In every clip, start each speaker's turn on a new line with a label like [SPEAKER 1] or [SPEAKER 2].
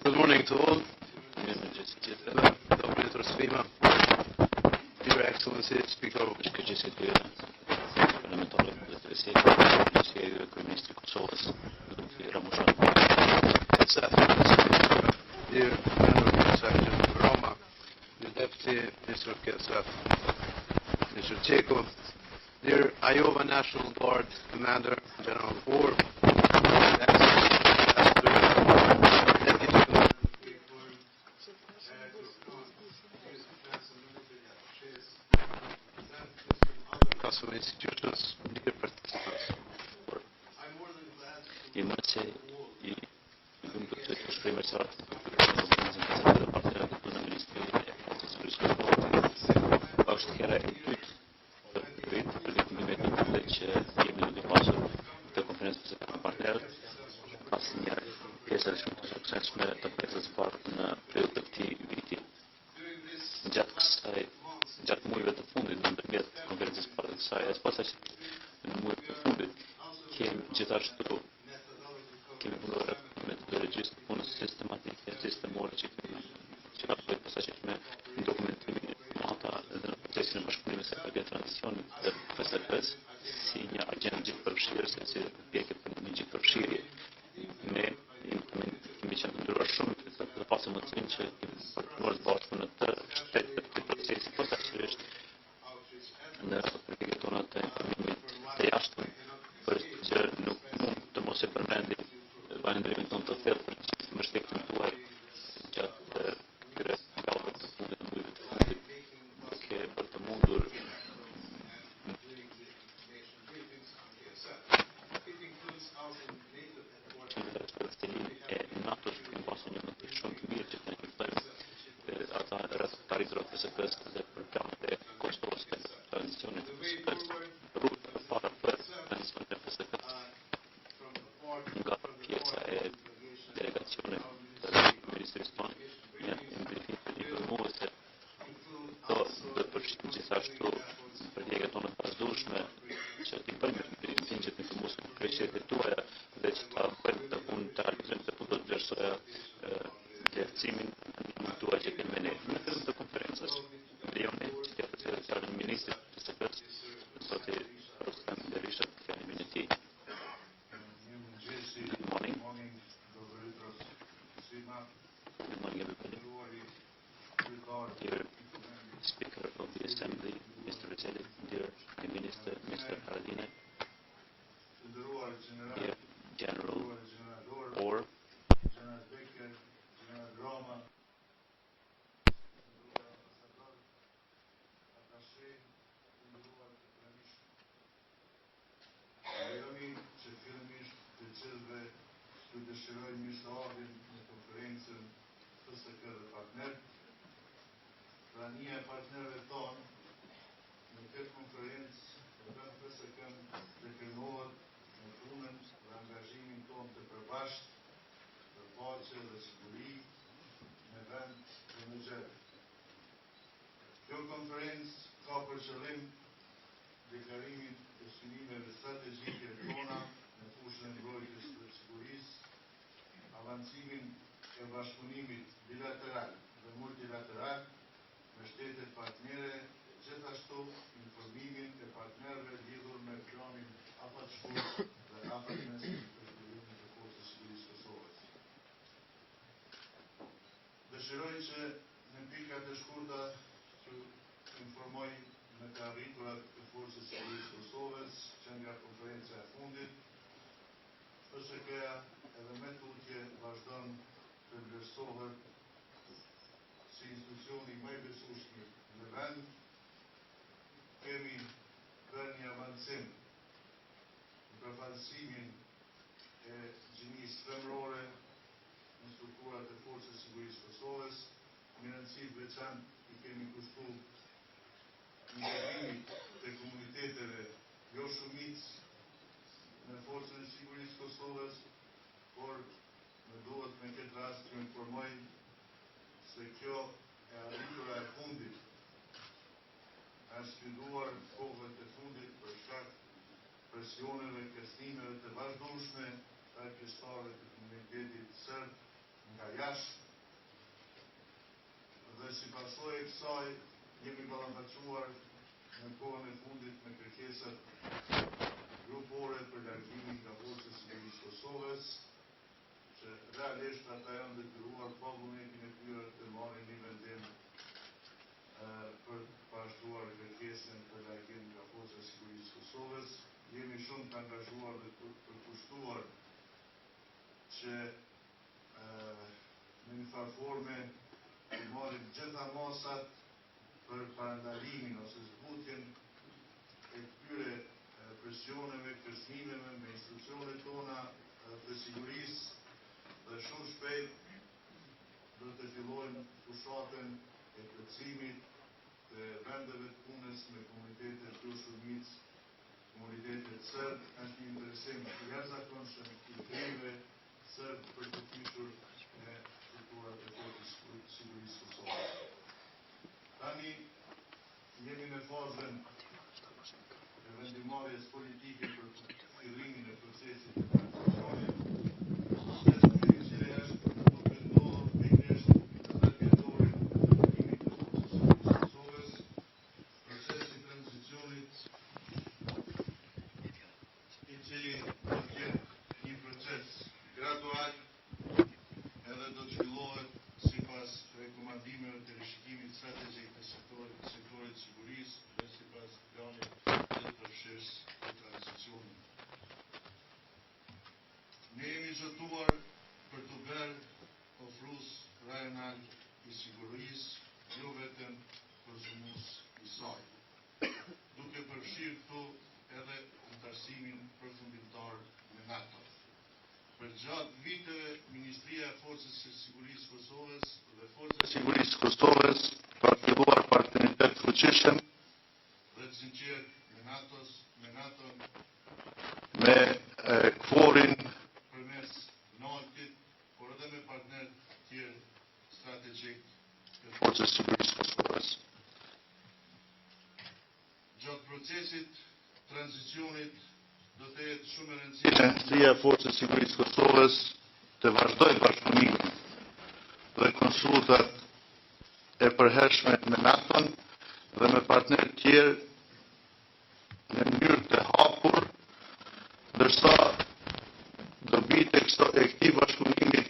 [SPEAKER 1] Good morning to all. Your Excellency, Speaker of Dear Member Section Roma, the Deputy Minister of KSF, Mr. Checo, dear Iowa National Guard Commander General Orr, Kosovo institutions, dear participants.
[SPEAKER 2] Dear Speaker of the Assembly, Mr. President, dear Prime Minister, Mr. Haradinaj, dear General Orr,
[SPEAKER 3] dëshiroj mirëseardhjen në konferencën PSK dhe partner. Prania e partnerëve tonë në këtë konferencë përkën PSK-n deklinohet në punën dhe angazhimin tonë të përbashkët për paqe dhe siguri në vend dhe në gjë. Kjo konferencë ka për qëllim deklarimin e synimeve strategjike tona në fushën e mbrojtjes dhe sigurisë, avancimin e bashkëpunimit bilateral dhe multilateral me shtetet partnere, gjithashtu informimin e partnerëve lidhur me planin afatshkur dhe afatmesin të zhvillimit të forcës sigurisë Kosovës. Dëshiroj që në pikat e shkurta të informoj me të arriturat të forcës sigurisë Kosovës që nga konferenca e fundit, PSK-ja edhe me tutje vazhdon të vlerësohet si institucioni më i besueshëm në vend. Kemi bërë një avancim në përfaqësimin e gjinisë femrore në strukturat e forcës sigurisë Kosovës. Me rëndësi të veçantë i kemi kushtuar integrimit të komuniteteve jo shumicë në forcën e sigurisë Kosovës, por më duhet me këtë rast të informoj se kjo e arritura e fundit ka sfiduar kohët e fundit për shkak presioneve, kërcënimeve të vazhdueshme të pjesëtarëve të komunitetit serb nga jashtë dhe si pasojë e kësaj jemi ballafaqsuar në kohën e fundit me kërkesat grupore për largimin nga forcës sigurisë Kosovës, që realisht ata janë detyruar pa vullnetin e tyre të marrin një vendim për të parashtruar kërkesën për largim nga forca e sigurisë Kosovës. Jemi shumë të angazhuar dhe të përkushtuar që në një farë forme të marrim gjitha masat për parandalimin ose zbutjen e këtyre presioneve, kërcënimeve me instruksionet tona të sigurisë dhe shumë shpejt do të fillojnë fushatën e plotësimit të vendeve të punës me komunitetet jo shumicë, komunitetet serb, është një interesim të jashtëzakonshëm i krejve serb për të kyçur në strukturat e forcës sigurisë Kosovës. Tani jemi në fazën e vendimarrjes politike për fillimin e procesit të tranzicionit. Ne jemi zëtuar për të bërë ofrus rajonal i sigurisë, jo vetëm konsumus i saj, duke përfshirë këtu edhe antarësimin përfundimtar me NATO. Për gjatë viteve, Ministria e Forcës së Sigurisë Kosovës dhe Forca e Sigurisë Kosovës ka filluar partneritet fuqishëm dhe të sinqert me NATO, me KFOR-in përmes NATO-t, por edhe me partner tjerë strategjik të Forcës së Sigurisë Kosovës. Gjatë procesit tranzicionit do të jetë shumë e rëndësishme Ministria e Forcës së Sigurisë Kosovës të vazhdojë bashkëpunimin dhe konsultat e përhershme me NATO-n dhe me partnerë tjerë në mënyrë të hapur, ndërsa dobit e këtij bashkëpunimi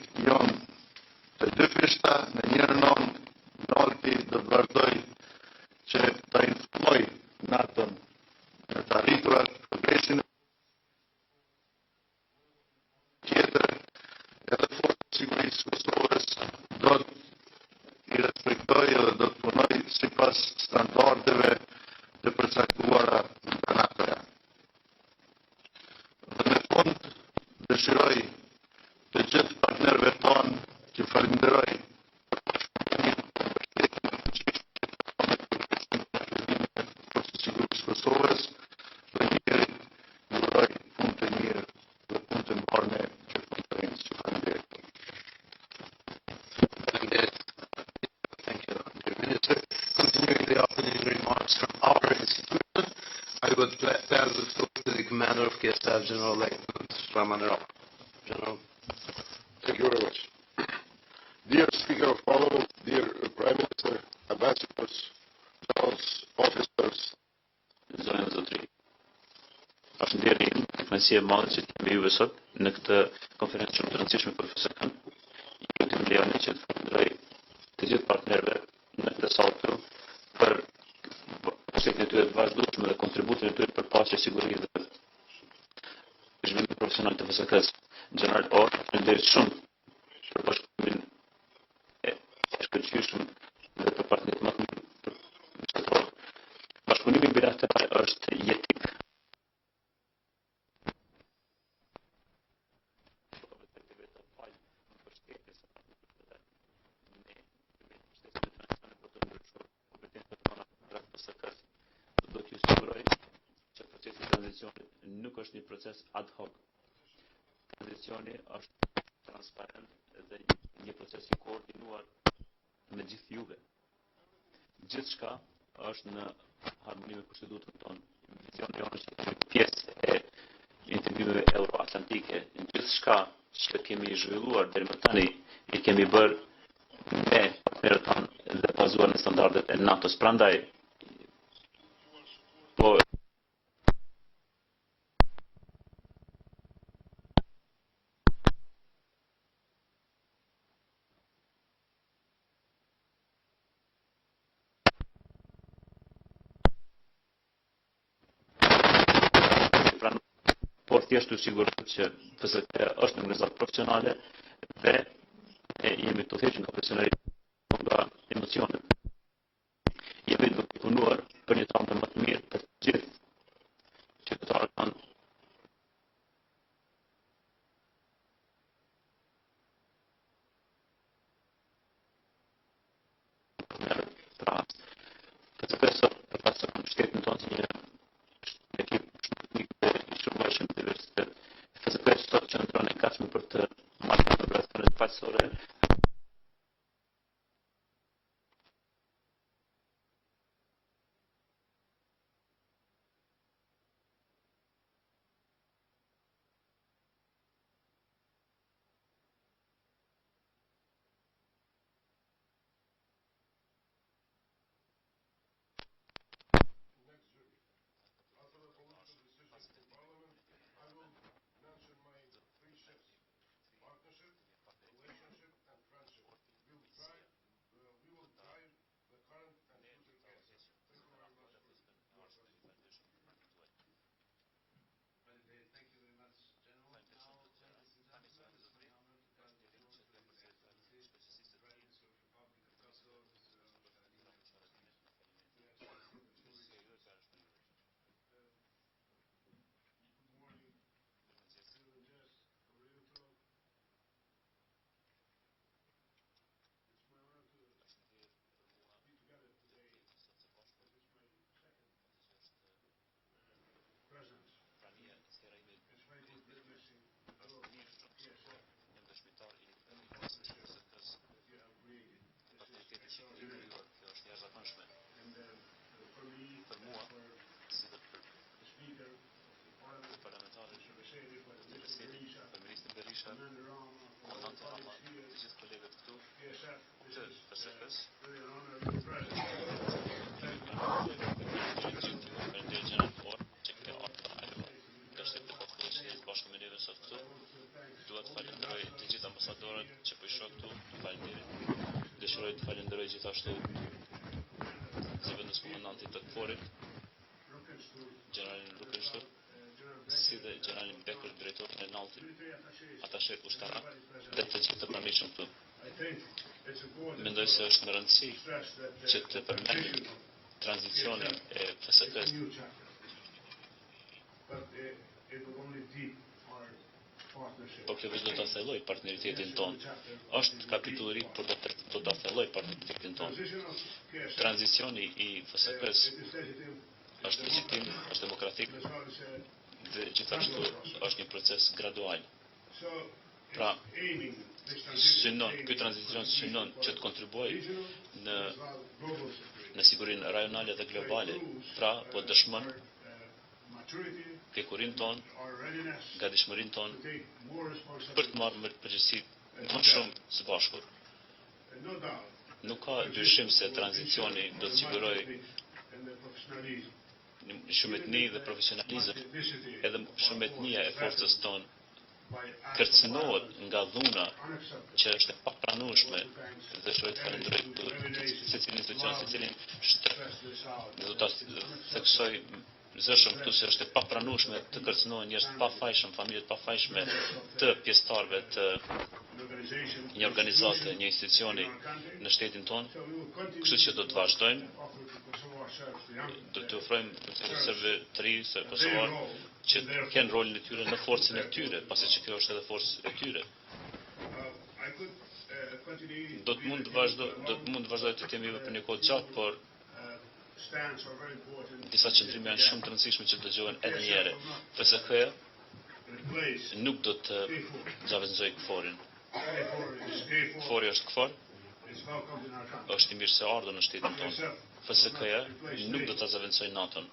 [SPEAKER 3] Dëshiroj të gjithë partnerëve tonë që falenderoj Forcës së Sigurisë Kosovës dhe njerit ju uroj punë të mirë dhe punë të mbarme që konferencë. Faleminderit.
[SPEAKER 1] Thank you, dear Minister. Continuing the opening remarks from our institution, I would pass the floor to the Commander of KSF, General Lieutenant Ramanrao. General.
[SPEAKER 4] Thank you very much. Dear Speaker of Parliament, dear Prime Minister, ambassadors, generals, officers,
[SPEAKER 2] Zonën e zotëri. Është ndjerë një kënaqësi e madhe që të kemi juve sot në këtë konferencë shumë të rëndësishme për FSK-n. Ju të më lejoni që të falenderoj të gjithë partnerëve në këtë sallë këtu për pushtetin e tyre të vazhdueshëm dhe kontributin e tyre për paqe, siguri dhe zhvillim profesional të FSK-s. General Orr, falenderit shumë për bashkëpunimin e shkëlqyeshëm dhe për partnerimin më të mirë për bashkëpunimi bilateral është jetik. Do t'ju siguroj që procesi i tranzicionit nuk është një proces ad hoc. Tranzicioni është transparent dhe një proces i koordinuar me gjithë juve. Gjithçka është në harmoni me kushtetutin tonë. Vizioni jonë është që pjesë e integrimeve euroatlantike. Gjithçka që kemi zhvilluar deri më tani i kemi bërë me partnerët tanë dhe bazuar në standardet e NATO-s. Prandaj po por thjesht të siguroj që FSK është një organizatë profesionale dhe jemi të thjeshtë nga profesionalisht nga emocionet. Jemi duke punuar për një tamë më të mirë për të gjithë qytetarët tanë. Pra, FSK sot përpas se kanë shtetin tonë si një ekip shëndetnik dhe i shërbashëm të diversitet. FSK sot qëndron e gatshme për të marrë në operacionet faqësore Dëshiroj të falenderoj gjithashtu zëvendës komandantit të KFOR-it, generalin Rukenshtur, si dhe generalin Becker, drejtorin e lartë, atashe ushtarak dhe të gjithë të pranishëm këtu. Mendoj se është në rëndësi që të përmendim tranzicionin e FSK-s. Po kjo veç do ta thelloj partneritetin ton. Është kapitulli i ri për do ta thelloj partneritetin ton. Tranzicioni i FSK-s është legjitim, është demokratik dhe gjithashtu është një proces gradual. Pra, ky tranzicion synon që të kontribuojë në sigurinë rajonale dhe globale. Pra, po dëshmon pjekurinë ton, gatishmërinë ton për të marrë më përgjegjësi më shumë së bashku. Nuk ka dyshim se tranzicioni do të sigurojë shumetni dhe profesionalizëm, edhe shumetnia e forcës tonë kërcënohet nga dhuna që është e papranueshme dhe shoqë të falenderoj secilin institucion, secilin shtet. Do ta theksoj zëshëm këtu se është e papranueshme të kërcënohen njerëz të pafajshëm, familje të pafajshme të pjesëtarëve të një organizate, një institucioni në shtetin tonë. Kështu që do të vazhdojmë, do të ofrojmë serbëve të ri, kosovar, që kanë rolin e tyre në forcën e tyre, pasi që kjo është edhe forcë e tyre. Do të mund të vazhdoj të kemi për një kohë gjatë, por disa qëndrime janë shumë të rëndësishme që dëgjohen edhe një herë. FSK-ja nuk do të zaventësoj këforin. Këfori është këfor, është i mirë se ardhur në shtetin tonë. FSK-ja nuk do të zaventësoj NATO-n.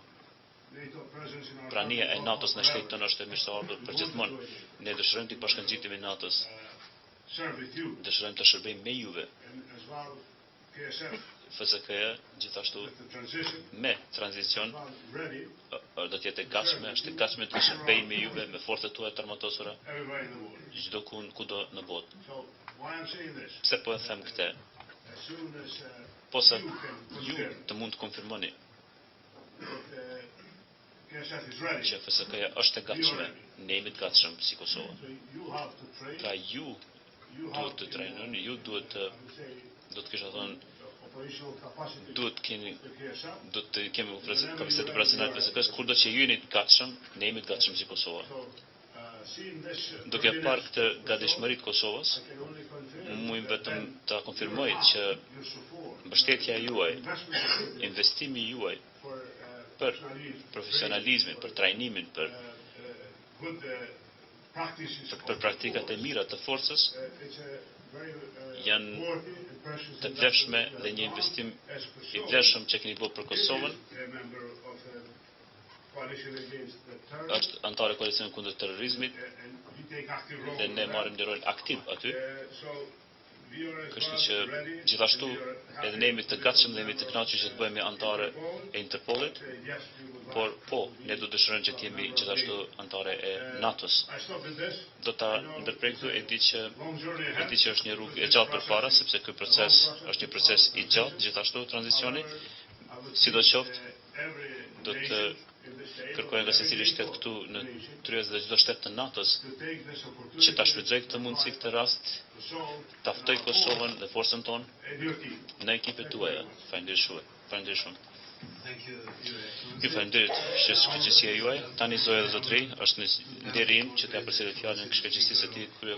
[SPEAKER 2] Prania e NATO-s në shtetin tonë është e mirë se ardhur për gjithmonë. Ne dëshirojmë të bashkangjitim me NATO-s. Dëshirojmë të shërbejmë me juve. FSK-ja gjithashtu me tranzicion do të jetë e gatshme, është e gatshme të shërbejë me juve, me forcat tuaja të armatosura, çdo kudo në botë. Pse po e them këtë? Posa ju të mund të konfirmoni që FSK-ja është e gatshme, ne jemi të gatshëm si Kosova. Pra ju duhet të trajnoni, ju duhet të kisha thënë duhet të kemi kapacitet operacionale FSK-s, kurdo që ju jeni të gatshëm, ne jemi të gatshëm si Kosova. Duke parë këtë gatishmëri të Kosovës, mund vetëm ta konfirmoj që mbështetja juaj, investimi juaj për profesionalizmin, për trajnimin, për praktikat e mira të forcës janë të vlefshme dhe një investim i vlefshëm që keni bërë për Kosovën. Është antare koalicionit kundër terrorizmit dhe ne marrim një rol aktiv aty. Kështu që gjithashtu edhe ne jemi të gatshëm dhe jemi të kënaqur që të bëhemi antare e Interpolit, por po, ne do dëshirojmë që të jemi gjithashtu antare e NATO-s. Do ta ndërprej këtu e di që është një rrugë e gjatë përpara, sepse ky proces është një proces i gjatë gjithashtu tranzicioni. Sidoqoftë do të kërkojnë nga secili shtet këtu në tryez dhe çdo shtet të NATO-s që ta shfrytëzojë këtë mundësi, këtë rast, ta ftoj Kosovën dhe forcën tonë në ekipet tuaja. Faleminderit shumë. Ju falenderit shëqësia juaj. Tani zoja dhe zotëri, është në nderim që t'ja përsërit fjalën shëqësisë së tij krye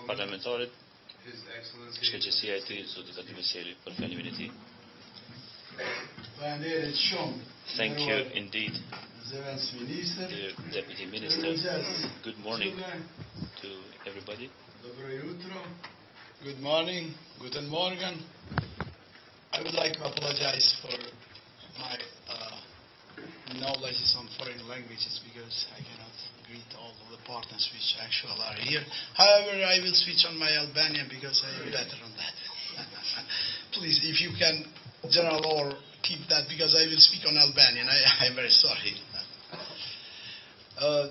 [SPEAKER 2] parlamentarit. Shëqësia e tij zotit Ati Meseli për fjalimin e tij. Thank you indeed, dear Deputy Minister. Good morning to everybody.
[SPEAKER 5] Good morning, guten Morgen. I would like to apologize for my knowledge on foreign languages because I cannot greet all of the partners which actually are here. However, I will switch on my Albanian because I am better on that. Please, if you can, General Orr, keep that because I will speak on Albanian. I am very sorry.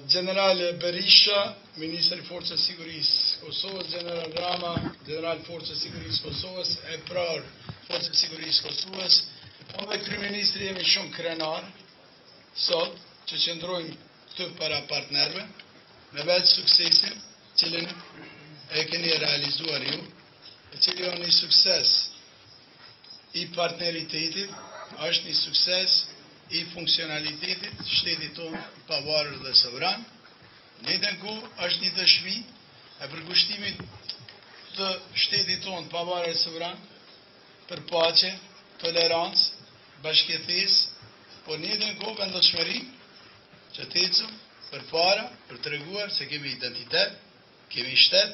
[SPEAKER 5] General Berisha, Ministri i Forcës së Sigurisë Kosovës, General Rama, General Forcës së Sigurisë Kosovës, e prar Forcës së Sigurisë Kosovës. Unë dhe Kryeministri jemi shumë krenar sot që qëndrojmë këtë para partnerve me vetë suksesin cilin e keni realizuar ju, e cili është një sukses i partneritetit, është një sukses i funksionalitetit shtetit tonë pavarur dhe sovran, Në njëjtën kohë është një dëshmi e përkushtimit të shtetit tonë të pavarur sovran për paqe, tolerancë, bashkëjetesë, por në njëjtën kohë vendosmëri që të ecëm përpara për treguar se kemi identitet, kemi shtet,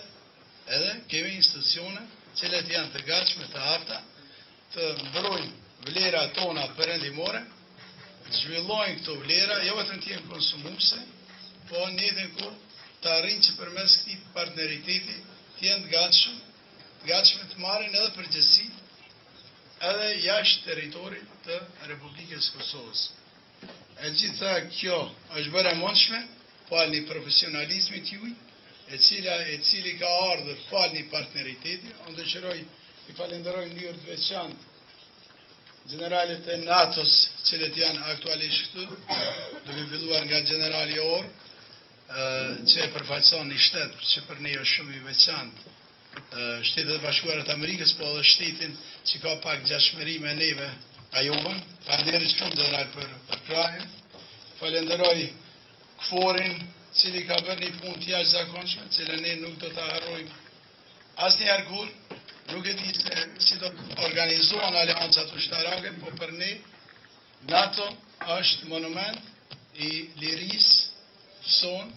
[SPEAKER 5] edhe kemi institucione cilat janë të gatshme të hapta të mbrojnë vlerat tona perëndimore, të zhvillojnë këto vlera, jo vetëm të jenë konsumuese, po në njëjtën kohë të arrijnë që përmes këtij partneriteti të jenë të gatshme të marrin edhe përgjegjësi edhe jashtë territorit të Republikës Kosovës. E gjitha kjo është bërë e mundshme falni profesionalizmit juaj, e cili ka ardhur falni partneriteti. Unë dëshiroj i falenderoj në mënyrë të veçantë generalet e NATO-s, cilët janë aktualisht këtu, duke filluar nga generali Orr, që e përfaqëson një shtet që për ne është shumë i veçantë, Shtetet e Bashkuara të Amerikës, po edhe shtetin që ka pak gjashmëri me neve, Ajovën. Falenderoj shumë general për krahjen. Falenderoj KFOR-in, cili ka bërë një punë të jashtëzakonshme, cilën ne nuk do ta harrojmë asnjëherë kur. Nuk e di se si do organizohen aleancat ushtarake, po për ne NATO është monument i lirisë sonë,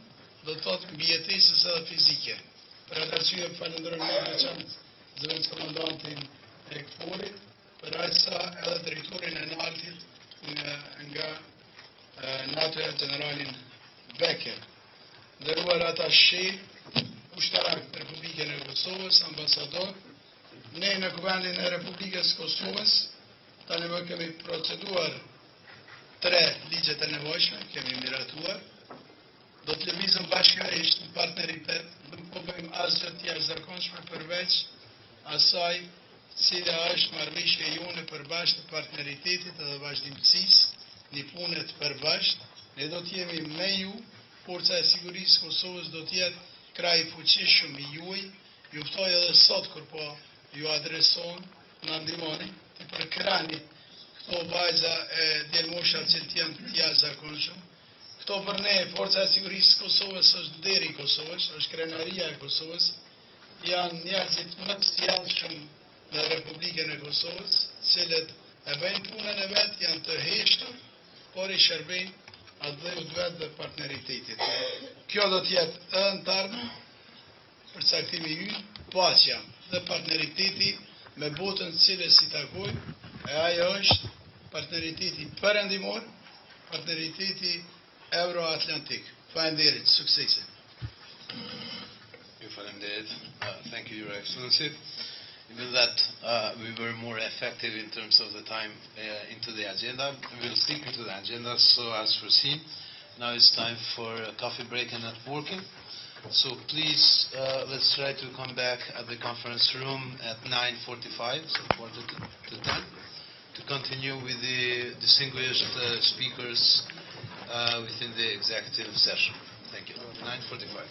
[SPEAKER 5] do të thotë mbijetesës edhe fizike. Për atë arsye falenderoj më veçantë zëvendës komandantin e KFOR-it, për aq sa edhe drejtorin e nartit nga NATO generalin Becker. Nderuar atashe ushtarak të Republikën e Kosovës, ambasador, ne në Kuvendin e Republikës Kosovës tani më kemi proceduar 3 ligjet e nevojshme, kemi miratuar. Do të lëvizëm bashkërisht në partneritet, nuk po bëjmë asgjë të jashtëzakonshme përveç asaj cila është marrëveshja jone përbashkët të partneritetit edhe vazhdimësisë, një punë të përbashkët. Ne do të jemi me ju, Forca e Sigurisë Kosovës do të jetë krah i fuqishëm i juaj. Ju ftoj edhe sot kur po ju adreson, na ndihmoni të përkrahni këto vajza e djelmosha që janë të jashtëzakonshëm. Këto për ne, Forca e Sigurisë Kosovës është deri i Kosovës, është krenaria e Kosovës, janë njerëzit më të sjellshëm në Republikën e Kosovës, cilët e bëjnë punën e vet, janë të heshtur, por i shërbejnë atë dhëut vet dhe partneritetit. Kjo do të jetë edhe në të ardhmen, përcaktimi ynë, paqja dhe partneriteti me botën cilës si takojnë, e ajo është partneriteti perëndimor, partneriteti Euro-Atlantik. Faleminderit, suksese.
[SPEAKER 1] Thank you, Your Excellency. Even that we were more effective in terms of the time into the agenda. We will stick to the agenda so as foreseen. Now it's time for a coffee break and networking. So please, let's try to come back at the conference room at 9:45, so quarter to 10, to continue with the distinguished speakers within the executive session. Thank you. 9:45.